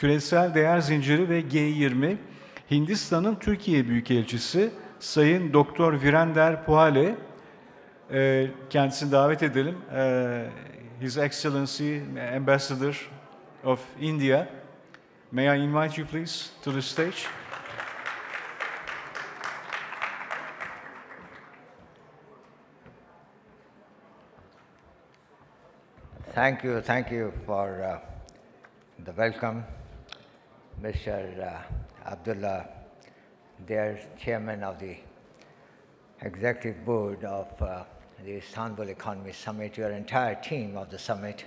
Küresel Değer Zinciri ve G20, Hindistan'ın Türkiye Büyükelçisi Sayın Doktor Virander Puhale, kendisini davet edelim. His Excellency, Ambassador of India. May I invite you please to the stage? Thank you for the welcome, Mr. Abdullah, dear Chairman of the Executive Board of the Istanbul Economy Summit, your entire team of the summit,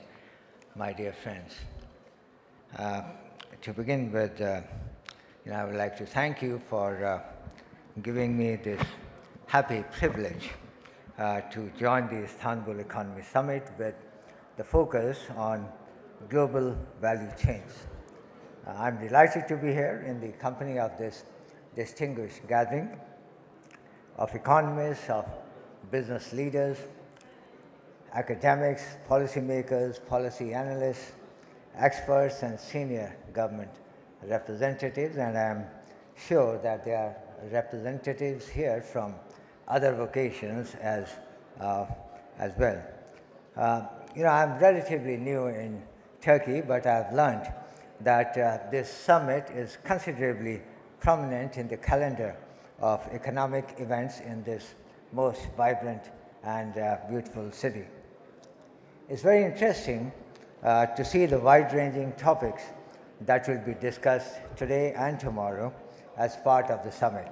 my dear friends. To begin with, I would like to thank you for giving me this happy privilege to join the Istanbul Economy Summit with the focus on global value chains. I'm delighted to be here in the company of this distinguished gathering of economists, of business leaders, academics, policymakers, policy analysts, experts, and senior government representatives, and I'm sure that there are representatives here from other vocations as well. I'm relatively new in Turkey, but I've learned that this summit is considerably prominent in the calendar of economic events in this most vibrant and beautiful city. It's very interesting to see the wide-ranging topics that will be discussed today and tomorrow as part of the summit.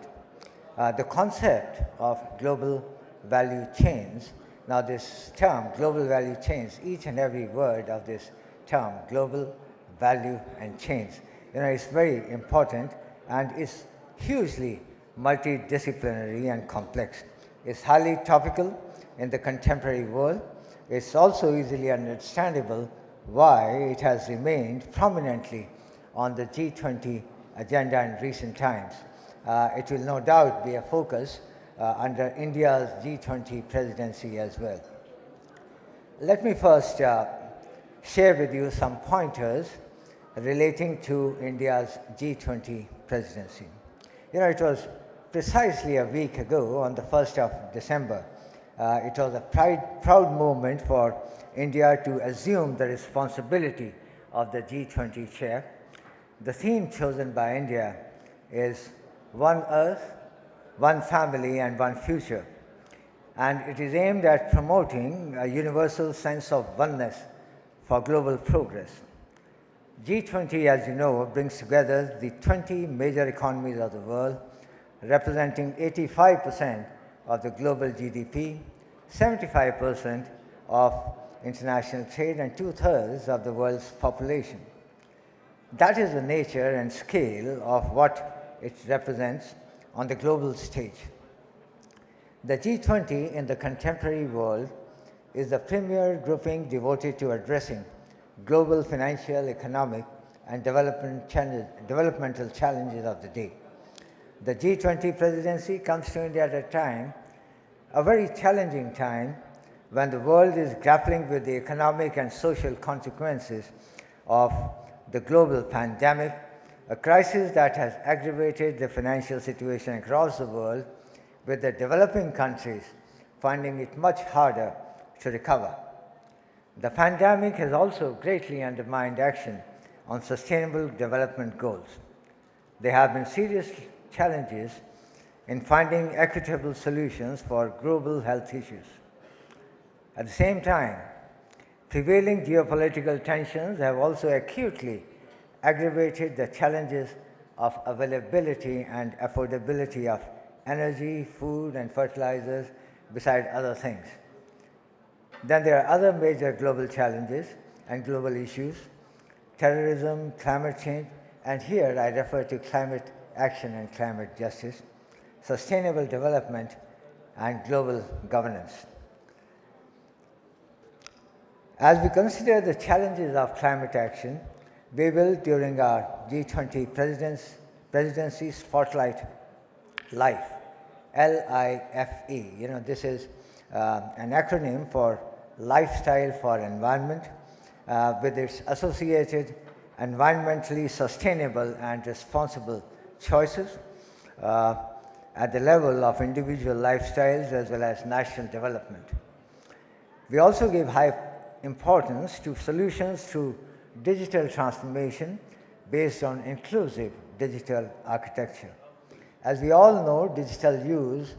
The concept of global value chains. Now this term, global value chains, each and every word of this term, global value and chains, it's very important and it's hugely multidisciplinary and complex. It's highly topical in the contemporary world. It's also easily understandable why it has remained prominently on the G20 agenda in recent times. It will no doubt be a focus under India's G20 presidency as well. Let me first share with you some pointers relating to India's G20 presidency. It was precisely a week ago, on the 1st of December. It was a proud moment for India to assume the responsibility of the G20 chair. The theme chosen by India is One Earth, One Family, and One Future. And it is aimed at promoting a universal sense of oneness for global progress. G20, as you know, brings together the 20 major economies of the world, representing 85% of the global GDP, 75% of international trade, and 2/3 of the world's population. That is the nature and scale of what it represents on the global stage. The G20 in the contemporary world is the premier grouping devoted to addressing global financial, economic, and developmental challenges of the day. The G20 presidency comes to India at a very challenging time, when the world is grappling with the economic and social consequences of the global pandemic, a crisis that has aggravated the financial situation across the world, with the developing countries finding it much harder to recover. The pandemic has also greatly undermined action on sustainable development goals. There have been serious challenges in finding equitable solutions for global health issues. At the same time, prevailing geopolitical tensions have also acutely aggravated the challenges of availability and affordability of energy, food, and fertilizers, beside other things. Then there are other major global challenges and global issues: terrorism, climate change, and here I refer to climate action and climate justice, sustainable development, and global governance. As we consider the challenges of climate action, we will, during our G20 presidency, spotlight LIFE, L-I-F-E. This is an acronym for Lifestyle for Environment, with its associated environmentally sustainable and responsible choices at the level of individual lifestyles as well as national development. We also give high importance to solutions through digital transformation based on inclusive digital architecture. As we all know, digital use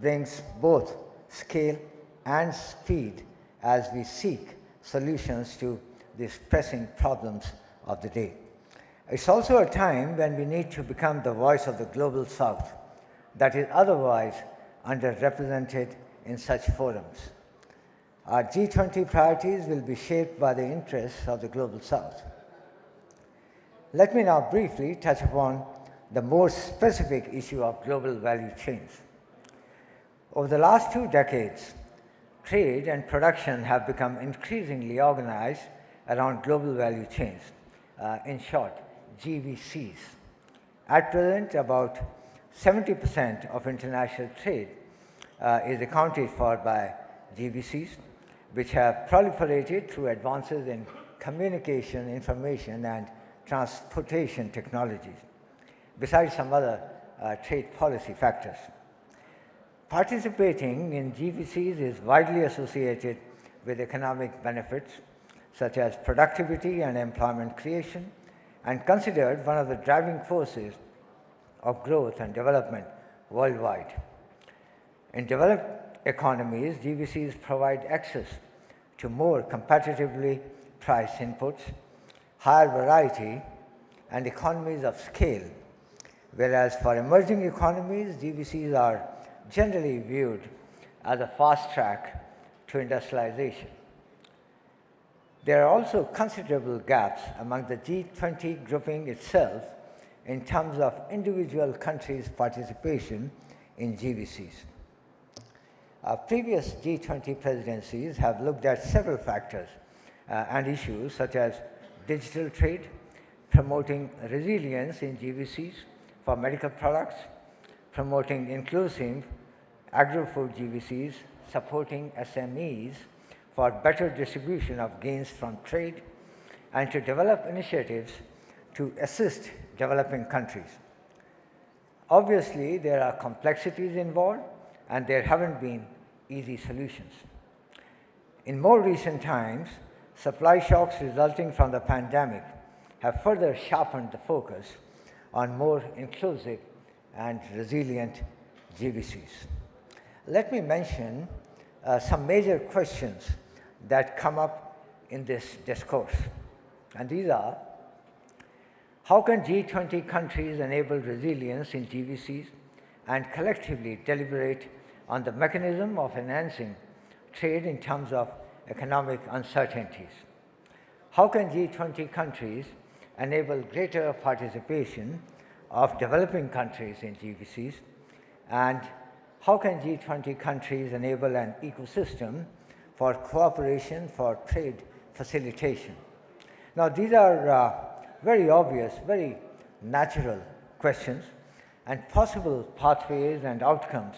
brings both scale and speed as we seek solutions to these pressing problems of the day. It's also a time when we need to become the voice of the global South that is otherwise underrepresented in such forums. Our G20 priorities will be shaped by the interests of the global South. Let me now briefly touch upon the more specific issue of global value chains. Over the last 2 decades, trade and production have become increasingly organized around global value chains, in short, GVCs. At present, about 70% of international trade is accounted for by GVCs, which have proliferated through advances in communication, information, and transportation technologies, besides some other trade policy factors. Participating in GVCs is widely associated with economic benefits such as productivity and employment creation, and considered one of the driving forces of growth and development worldwide. In developed economies, GVCs provide access to more competitively priced inputs, higher variety, and economies of scale, whereas for emerging economies, GVCs are generally viewed as a fast track to industrialization. There are also considerable gaps among the G20 grouping itself in terms of individual countries' participation in GVCs. Previous G20 presidencies have looked at several factors and issues such as digital trade, promoting resilience in GVCs for medical products, promoting inclusive agro-food GVCs, supporting SMEs for better distribution of gains from trade, and to develop initiatives to assist developing countries. Obviously, there are complexities involved, and there haven't been easy solutions. In more recent times, supply shocks resulting from the pandemic have further sharpened the focus on more inclusive and resilient GVCs. Let me mention some major questions that come up in this discourse. And these are: how can G20 countries enable resilience in GVCs and collectively deliberate on the mechanism of enhancing trade in terms of economic uncertainties? How can G20 countries enable greater participation of developing countries in GVCs? And how can G20 countries enable an ecosystem for cooperation for trade facilitation? Now, these are very obvious, very natural questions, and possible pathways and outcomes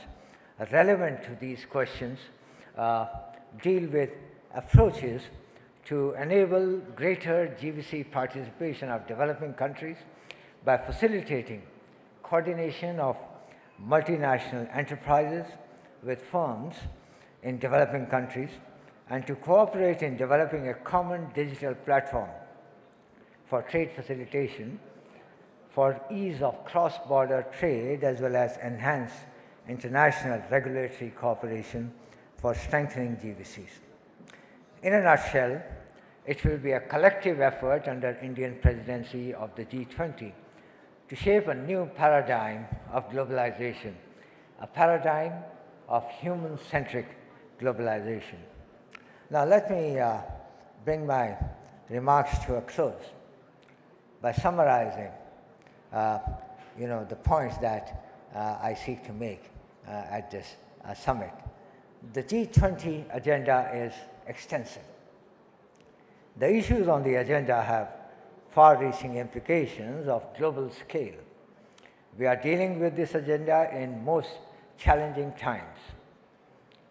relevant to these questions deal with approaches to enable greater GVC participation of developing countries by facilitating coordination of multinational enterprises with firms in developing countries, and to cooperate in developing a common digital platform for trade facilitation for ease of cross-border trade as well as enhanced international regulatory cooperation for strengthening GVCs. In a nutshell, it will be a collective effort under Indian presidency of the G20 to shape a new paradigm of globalization, a paradigm of human-centric globalization. Now, let me bring my remarks to a close by summarizing the points that I seek to make at this summit. The G20 agenda is extensive. The issues on the agenda have far-reaching implications of global scale. We are dealing with this agenda in most challenging times,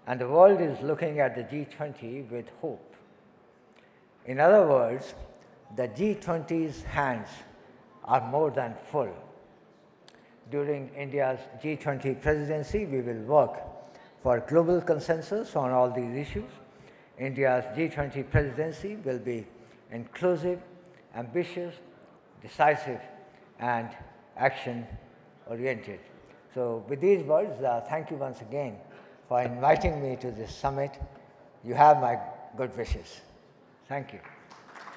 and the world is looking at the G20 with hope. In other words, the G20's hands are more than full. During India's G20 presidency, we will work for global consensus on all these issues. India's G20 presidency will be inclusive, ambitious, decisive, and action-oriented. So with these words, thank you once again for inviting me to this summit. You have my good wishes. Thank you.